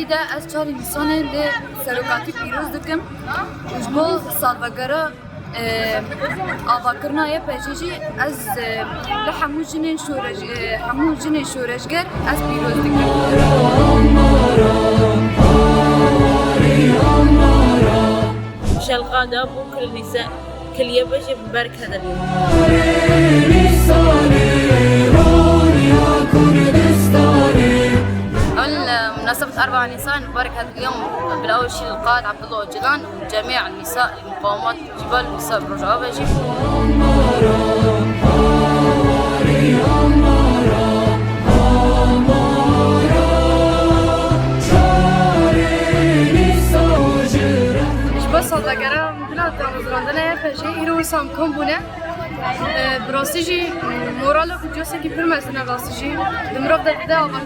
ده از چهار انسان لی سروکاتی پیروز دکم جبو سالوگرا آواکرنا یه پیچیجی از لحمو جنین شورشگر از پیروز دکم. شلقادة بو كل نساء كل يبجي ببركة مناسبة 4 نيسان نبارك هذا اليوم بالأول شيء القائد عبد الله أوجلان وجميع النساء لمقاومة جبال النساء برجع باجي. جبال صدقرا بلاد رمضان فجأة يروسام كومبونا براسيجي مورالو كجوسة كي برمسنا براسيجي دمرب ده أبغى